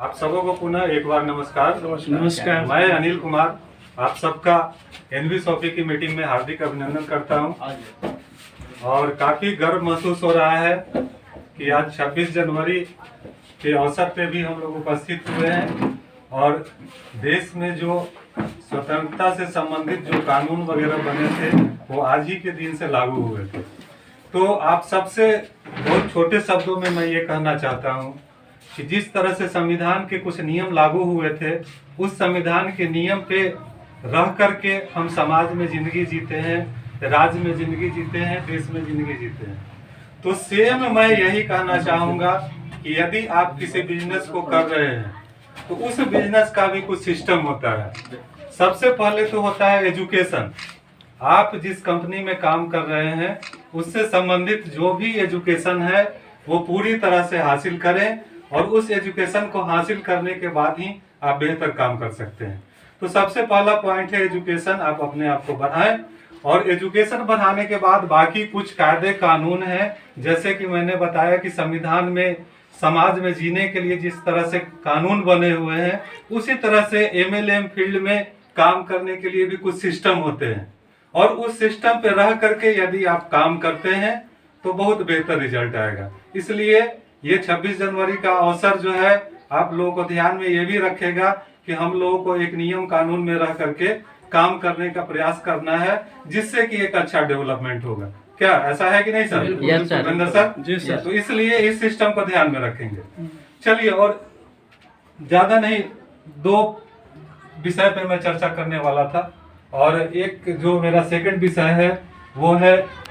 आप सबों को पुनः एक बार नमस्कार। नमस्कार। मैं अनिल कुमार आप सबका एनवी सॉफी की मीटिंग में हार्दिक अभिनंदन करता हूं और काफी गर्व महसूस हो रहा है कि आज 26 जनवरी के अवसर पे भी हम लोग उपस्थित हुए हैं और देश में जो स्वतंत्रता से संबंधित जो कानून वगैरह बने थे वो आज ही के दिन से लागू हुए थे। तो आप सबसे बहुत छोटे शब्दों में मैं ये कहना चाहता हूँ कि जिस तरह से संविधान के कुछ नियम लागू हुए थे उस संविधान के नियम पे रह करके हम समाज में जिंदगी जीते हैं, राज्य में जिंदगी जीते हैं, देश में जिंदगी जीते हैं। तो सेम मैं यही कहना चाहूँगा कि यदि आप किसी बिजनेस को कर रहे हैं तो उस बिजनेस का भी कुछ सिस्टम होता है। सबसे पहले तो होता है एजुकेशन। आप जिस कंपनी में काम कर रहे हैं उससे संबंधित जो भी एजुकेशन है वो पूरी तरह से हासिल करें और उस एजुकेशन को हासिल करने के बाद ही आप बेहतर काम कर सकते हैं। तो सबसे पहला पॉइंट है एजुकेशन। आप अपने आप को बढ़ाएं और एजुकेशन बढ़ाने के बाद बाकी कुछ कायदे कानून हैं, जैसे कि मैंने बताया कि संविधान में समाज में जीने के लिए जिस तरह से कानून बने हुए हैं उसी तरह से एमएलएम फील्ड में काम करने के लिए भी कुछ सिस्टम होते हैं और उस सिस्टम पे रह करके यदि आप काम करते हैं तो बहुत बेहतर रिजल्ट आएगा। इसलिए ये 26 जनवरी का अवसर जो है आप लोगों को ध्यान में ये भी रखेगा कि हम लोगों को एक नियम कानून में रह करके काम करने का प्रयास करना है जिससे कि एक अच्छा डेवलपमेंट होगा। क्या ऐसा है कि नहीं सर? सुरेंद्र सर? जी सर। तो इसलिए इस सिस्टम को ध्यान में रखेंगे। चलिए, और ज्यादा नहीं, दो विषय पे मैं चर्चा करने वाला था और एक जो मेरा सेकंड विषय है वो है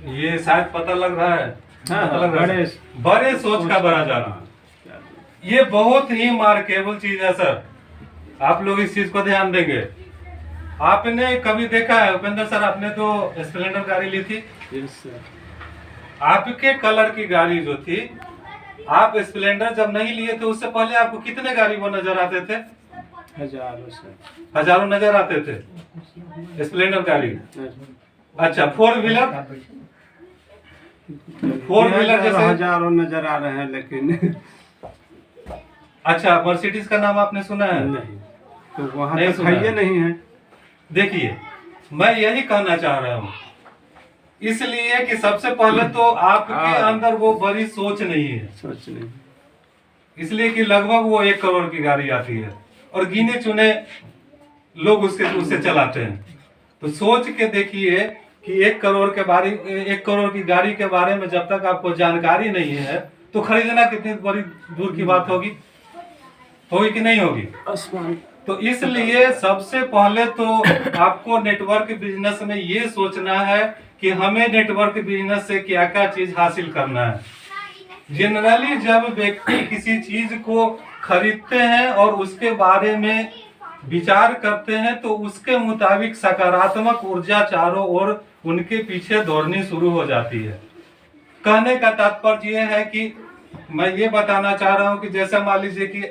ये शायद पता लग रहा है। पता लग रहा है। बड़े सोच का बड़ा जाना, ये बहुत ही मार्केबल चीज है सर। आप लोग इस चीज को ध्यान देंगे। आपने कभी देखा है उपेंद्र सर, आपने तो स्प्लेंडर गाड़ी ली थी, आपके कलर की गाड़ी जो थी, आप स्प्लेंडर जब नहीं लिए थे उससे पहले आपको कितने गाड़ी वो नजर आते थे? हजारों नजर आते थे स्प्लेंडर गाड़ी। अच्छा, फोर व्हीलर जैसे हजारों नजर आ रहे हैं, लेकिन अच्छा, मर्सिडीज का नाम आपने सुना है? नहीं, तो वहाँ नहीं तो सुना है। नहीं है। देखिए, मैं यही कहना चाह रहा हूँ इसलिए कि सबसे पहले तो आपके अंदर वो बड़ी सोच नहीं है, सोच नहीं, इसलिए कि लगभग वो 1 करोड़ की गाड़ी आती है और गिने चुने लोग उससे चलाते हैं। तो सोच के देखिए कि 1 करोड़ की गाड़ी के बारे में जब तक आपको जानकारी नहीं है तो खरीदना कितनी बड़ी दूर की बात होगी कि नहीं होगी? तो इसलिए सबसे पहले तो आपको नेटवर्क बिजनेस में ये सोचना है कि हमें नेटवर्क बिजनेस से क्या क्या चीज हासिल करना है। जनरली जब व्यक्ति किसी चीज को खरीदते हैं और उसके बारे में विचार करते हैं तो उसके मुताबिक सकारात्मक ऊर्जा चारों ओर उनके पीछे दौड़नी शुरू हो जाती है। कहने का तात्पर्य यह है कि मैं ये बताना चाह रहा हूं कि जैसे मान लीजिए कि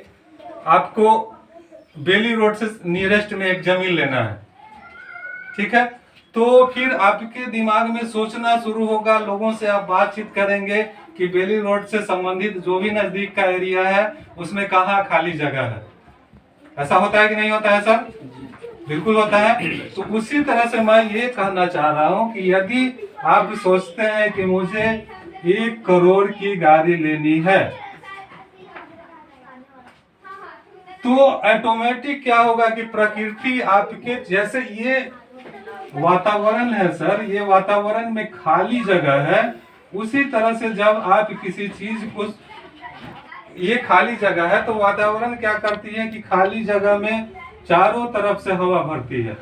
आपको बेली रोड से नियरेस्ट में एक जमीन लेना है, ठीक है? तो फिर आपके दिमाग में सोचना शुरू होगा, लोगों से आप बातचीत करेंगे कि बेली रोड से संबंधित जो भी नजदीक का एरिया है उसमें कहाँ खाली जगह है। ऐसा होता है कि नहीं होता है सर? बिल्कुल होता है। तो उसी तरह से मैं ये कहना चाह रहा हूँ कि यदि आप सोचते हैं कि मुझे 1 करोड़ की गाड़ी लेनी है तो ऑटोमेटिक क्या होगा कि प्रकृति आपके, जैसे ये वातावरण है सर, ये वातावरण में खाली जगह है, उसी तरह से जब आप किसी चीज को, ये खाली जगह है तो वातावरण क्या करती है कि खाली जगह में चारों तरफ से हवा भरती है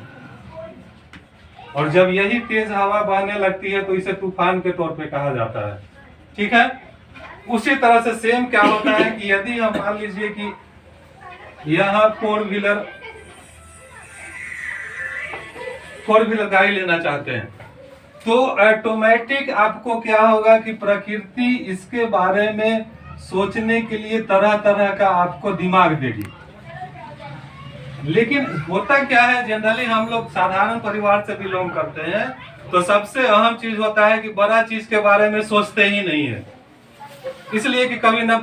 और जब यही तेज हवा बहने लगती है तो इसे तूफान के तौर पे कहा जाता है, ठीक है? उसी तरह से सेम क्या होता है कि यदि हम मान लीजिए कि यहाँ फोर व्हीलर गाड़ी लेना चाहते हैं तो ऑटोमेटिक आपको क्या होगा कि प्रकृति इसके बारे में सोचने के लिए तरह तरह का आपको दिमाग देगी। लेकिन होता क्या है, जनरली हम लोग साधारण परिवार से बिलोंग करते हैं, तो सबसे अहम चीज होता है कि बड़ा चीज के बारे में सोचते ही नहीं है। इसलिए कि कभी ना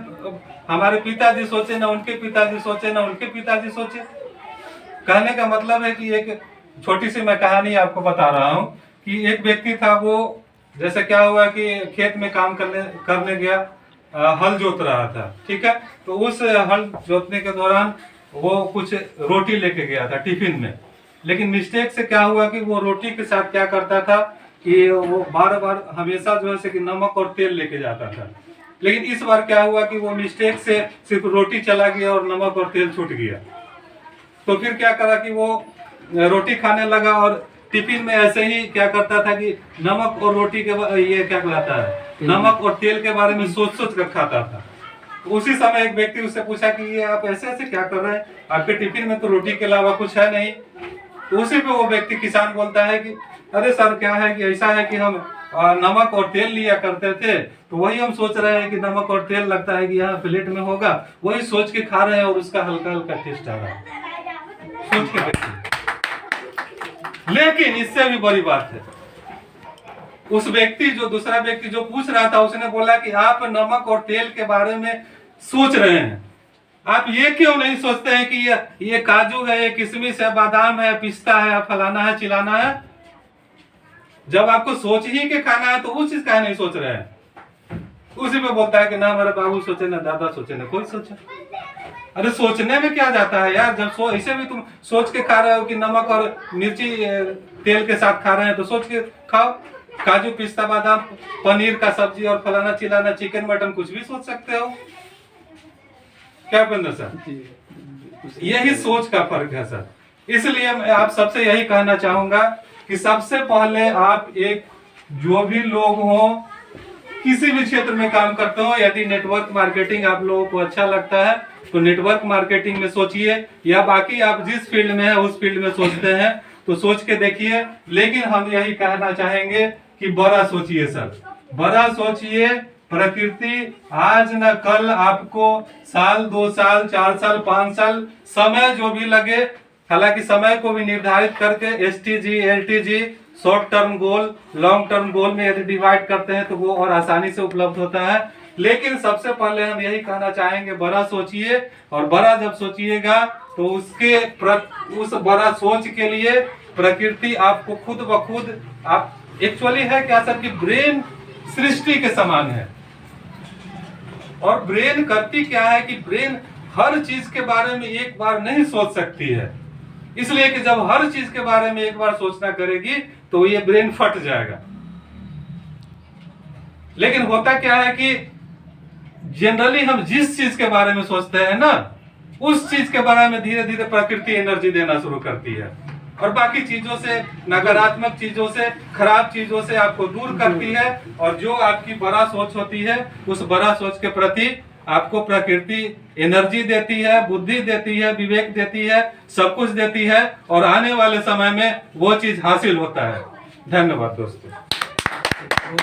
हमारे पिताजी सोचे, ना उनके पिताजी सोचे, ना उनके पिताजी सोचे। कहने का मतलब है कि एक छोटी सी मैं कहानी आपको बता रहा हूँ कि एक व्यक्ति था, वो जैसे क्या हुआ कि खेत में काम करने गया, हल जोत रहा था, ठीक है। तो उस हल जोतने के दौरान वो कुछ रोटी लेके गया था टिफिन में, लेकिन मिस्टेक से क्या हुआ कि वो रोटी के साथ क्या करता था कि वो बार बार हमेशा जो है कि नमक और तेल लेके जाता था। लेकिन इस बार क्या हुआ कि वो मिस्टेक से सिर्फ रोटी चला गया और नमक और तेल छूट गया। तो फिर क्या करा कि वो रोटी खाने लगा और टिफिन में ऐसे ही क्या करता था कि नमक और रोटी के ये क्या कहलाता है, नमक और तेल के बारे में सोच सोच कर खाता था। उसी समय एक व्यक्ति उससे पूछा कि ये आप ऐसे ऐसे क्या कर रहे हैं, आपके टिफिन में तो रोटी के अलावा कुछ है नहीं। तो उसी पे वो व्यक्ति किसान बोलता है कि अरे सर, क्या है कि ऐसा है कि हम नमक और तेल लिया करते थे, तो वही हम सोच रहे हैं कि नमक और तेल लगता है कि यहाँ प्लेट में होगा, वही सोच के खा रहे हैं और उसका हल्का हल्का टेस्ट आ रहा है, सोच के देखिए। लेकिन इससे भी बड़ी बात है, उस व्यक्ति जो दूसरा व्यक्ति जो पूछ रहा था, उसने बोला कि आप नमक और तेल के बारे में सोच रहे हैं, आप ये क्यों नहीं सोचते हैं कि ये काजू है, ये किशमिश है, बादाम है, पिस्ता है, फलाना है, चिलाना है। जब आपको सोच ही के खाना है तो वो चीज काहे नहीं सोच रहे हैं। उसी पे बोलता है कि ना हमारे बाबू सोचे, ना दादा सोचे, ना कोई सोचे। अरे सोचने में क्या जाता है यार, जब ऐसे भी तुम सोच के खा रहे हो कि नमक और मिर्ची तेल के साथ खा रहे हैं, तो सोच के खाओ। काजू, पिस्ता, बादाम, पनीर का सब्जी और फलाना चिलाना, चिकन मटन, कुछ भी सोच सकते हो। क्या उपेंद्र सर, यही सोच का फर्क है सर। इसलिए मैं आप सबसे यही कहना चाहूंगा कि सबसे पहले आप एक जो भी लोग हो, किसी भी क्षेत्र में काम करते हो, यदि नेटवर्क मार्केटिंग आप लोगों को अच्छा लगता है तो नेटवर्क मार्केटिंग में सोचिए, या बाकी आप जिस फील्ड में है उस फील्ड में सोचते हैं तो सोच के देखिए। लेकिन हम यही कहना चाहेंगे कि बड़ा सोचिए सर, बड़ा सोचिए। प्रकृति आज न कल आपको साल, 2 साल, 4 साल, 5 साल, समय जो भी लगे, हालांकि समय को भी निर्धारित करके STG, LTG, short term goal, long term goal में यदि डिवाइड करते हैं तो वो और आसानी से उपलब्ध होता है। लेकिन सबसे पहले हम यही कहना चाहेंगे, बड़ा सोचिए। और बड़ा जब सोचिएगा तो उस बड़ा सोच के लिए प्रकृति आपको खुद ब खुद, आप एक्चुअली है क्या सर कि ब्रेन सृष्टि के समान है। और ब्रेन करती क्या है कि ब्रेन हर चीज के बारे में एक बार नहीं सोच सकती है, इसलिए कि जब हर चीज के बारे में एक बार सोचना करेगी तो ये ब्रेन फट जाएगा। लेकिन होता क्या है कि जनरली हम जिस चीज के बारे में सोचते हैं ना, उस चीज के बारे में धीरे धीरे प्रकृति एनर्जी देना शुरू करती है और बाकी चीजों से, नकारात्मक चीजों से, खराब चीजों से आपको दूर करती है। और जो आपकी बड़ा सोच होती है, उस बड़ा सोच के प्रति आपको प्रकृति एनर्जी देती है, बुद्धि देती है, विवेक देती है, सब कुछ देती है और आने वाले समय में वो चीज हासिल होता है। धन्यवाद दोस्तों।